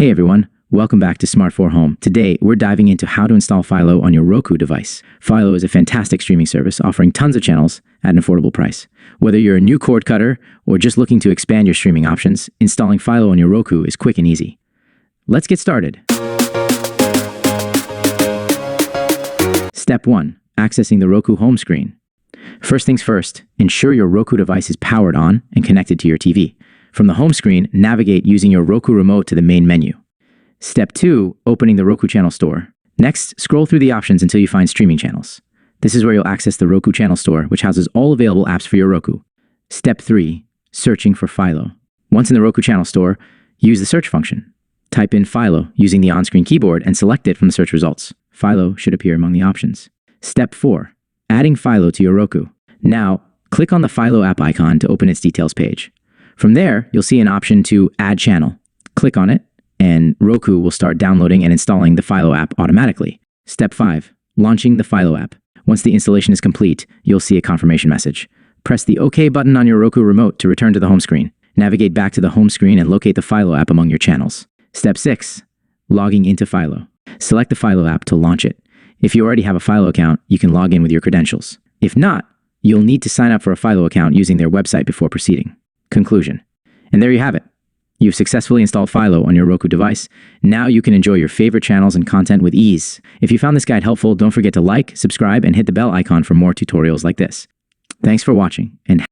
Hey everyone, welcome back to Smart 4 Home. Today, we're diving into how to install Philo on your Roku device. Philo is a fantastic streaming service offering tons of channels at an affordable price. Whether you're a new cord cutter or just looking to expand your streaming options, installing Philo on your Roku is quick and easy. Let's get started. Step 1. Accessing the Roku home screen. First things first, ensure your Roku device is powered on and connected to your TV. From the home screen, navigate using your Roku remote to the main menu. Step 2. Opening the Roku channel store. Next, scroll through the options until you find streaming channels. This is where you'll access the Roku channel store, which houses all available apps for your Roku. Step 3. Searching for Philo. Once in the Roku channel store, use the search function. Type in Philo using the on-screen keyboard and select it from the search results. Philo should appear among the options. Step 4. Adding Philo to your Roku. Now, click on the Philo app icon to open its details page. From there, you'll see an option to Add Channel. Click on it, and Roku will start downloading and installing the Philo app automatically. Step 5. Launching the Philo app. Once the installation is complete, you'll see a confirmation message. Press the OK button on your Roku remote to return to the home screen. Navigate back to the home screen and locate the Philo app among your channels. Step 6. Logging into Philo. Select the Philo app to launch it. If you already have a Philo account, you can log in with your credentials. If not, you'll need to sign up for a Philo account using their website before proceeding. Conclusion. And there you have it. You've successfully installed Philo on your Roku device. Now you can enjoy your favorite channels and content with ease. If you found this guide helpful, don't forget to like, subscribe, and hit the bell icon for more tutorials like this. Thanks for watching, and